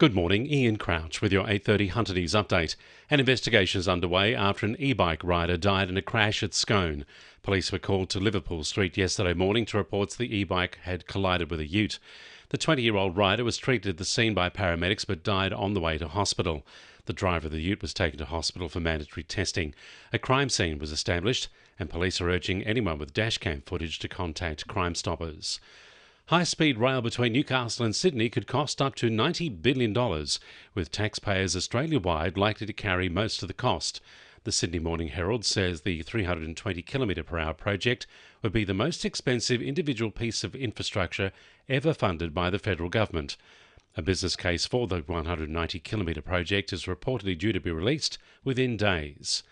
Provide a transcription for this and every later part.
Good morning, Ian Crouch with your 8:30 Hunter News update. An investigation is underway after an e-bike rider died in a crash at Scone. Police were called to Liverpool Street yesterday morning to reports the e-bike had collided with a ute. The 20-year-old rider was treated at the scene by paramedics but died on the way to hospital. The driver of the ute was taken to hospital for mandatory testing. A crime scene was established and police are urging anyone with dashcam footage to contact Crime Stoppers. High-speed rail between Newcastle and Sydney could cost up to $90 billion, with taxpayers Australia-wide likely to carry most of the cost. The Sydney Morning Herald says the 320 km/h project would be the most expensive individual piece of infrastructure ever funded by the federal government. A business case for the 190 km project is reportedly due to be released within days.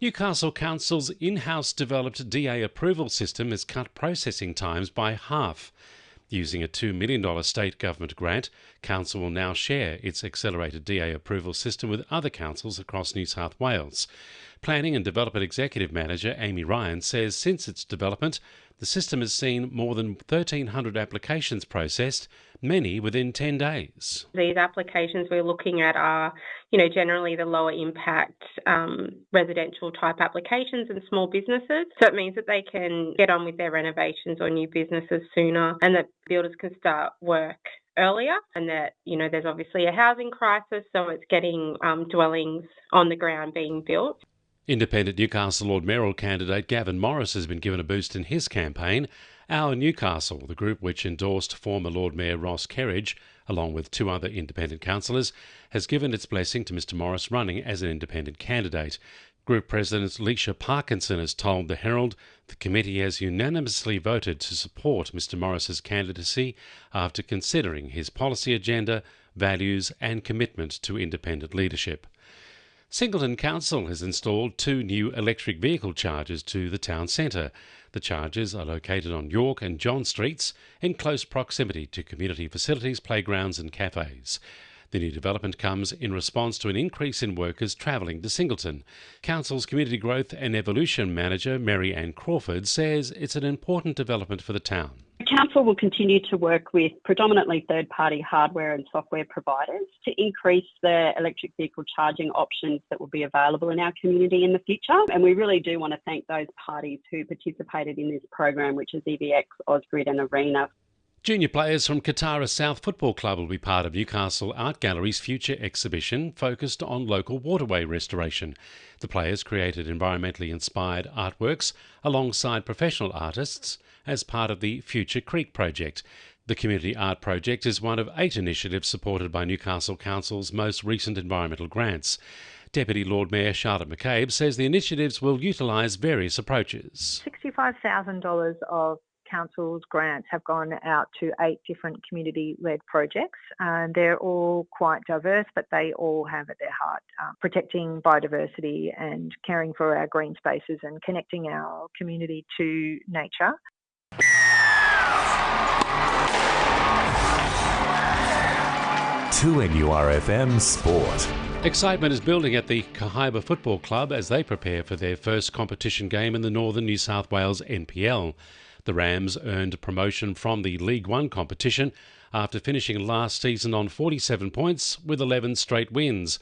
Newcastle Council's in-house developed DA approval system has cut processing times by half. Using a $2 million state government grant, Council will now share its accelerated DA approval system with other councils across New South Wales. Planning and Development Executive Manager Amy Ryan says since its development, the system has seen more than 1,300 applications processed, many within 10 days. These applications we're looking at are, generally the lower impact residential type applications and small businesses. So it means that they can get on with their renovations or new businesses sooner and that builders can start work earlier, and that, there's obviously a housing crisis, so it's getting dwellings on the ground being built. Independent Newcastle Lord Mayoral candidate Gavin Morris has been given a boost in his campaign. Our Newcastle, the group which endorsed former Lord Mayor Ross Kerridge, along with two other independent councillors, has given its blessing to Mr Morris running as an independent candidate. Group President Leisha Parkinson has told the Herald the committee has unanimously voted to support Mr Morris's candidacy after considering his policy agenda, values and commitment to independent leadership. Singleton Council has installed 2 new electric vehicle chargers to the town centre. The chargers are located on York and John Streets in close proximity to community facilities, playgrounds and cafes. The new development comes in response to an increase in workers travelling to Singleton. Council's Community Growth and Evolution Manager Mary Ann Crawford says it's an important development for the town. Council will continue to work with predominantly third-party hardware and software providers to increase the electric vehicle charging options that will be available in our community in the future. And we really do want to thank those parties who participated in this program, which is EVX, Ausgrid and Arena. Junior players from Katara South Football Club will be part of Newcastle Art Gallery's future exhibition focused on local waterway restoration. The players created environmentally inspired artworks alongside professional artists as part of the Future Creek project. The Community Art Project is one of 8 initiatives supported by Newcastle Council's most recent environmental grants. Deputy Lord Mayor Charlotte McCabe says the initiatives will utilise various approaches. $65,000 of Council's grants have gone out to 8 different community-led projects, and they're all quite diverse, but they all have at their heart protecting biodiversity and caring for our green spaces and connecting our community to nature. 2NURFM Sport. Excitement is building at the Cahaiba Football Club as they prepare for their first competition game in the Northern New South Wales NPL. The Rams earned promotion from the League One competition after finishing last season on 47 points with 11 straight wins.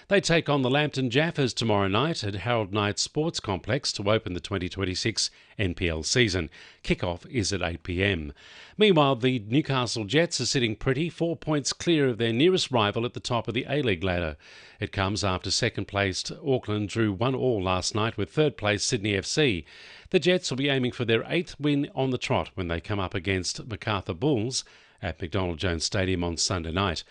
They take on the Lambton Jaffers tomorrow night at Harold Knight Sports Complex to open the 2026 NPL season. Kick-off is at 8 p.m. Meanwhile, the Newcastle Jets are sitting pretty, 4 points clear of their nearest rival at the top of the A-League ladder. It comes after second-placed Auckland drew 1-1 last night with third-placed Sydney FC. The Jets will be aiming for their 8th win on the trot when they come up against Macarthur Bulls at McDonald Jones Stadium on Sunday night.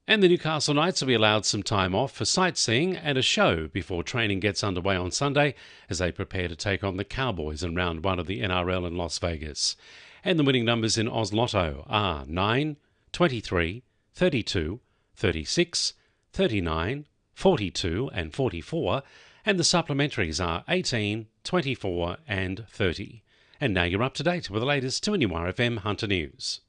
And the Newcastle Knights will be allowed some time off for sightseeing and a show before training gets underway on Sunday as they prepare to take on the Cowboys in round 1 of the NRL in Las Vegas. And the winning numbers in Oz Lotto are 9, 23, 32, 36, 39, 42 and 44, and the supplementaries are 18, 24 and 30. And now you're up to date with the latest 2NURFM Hunter News.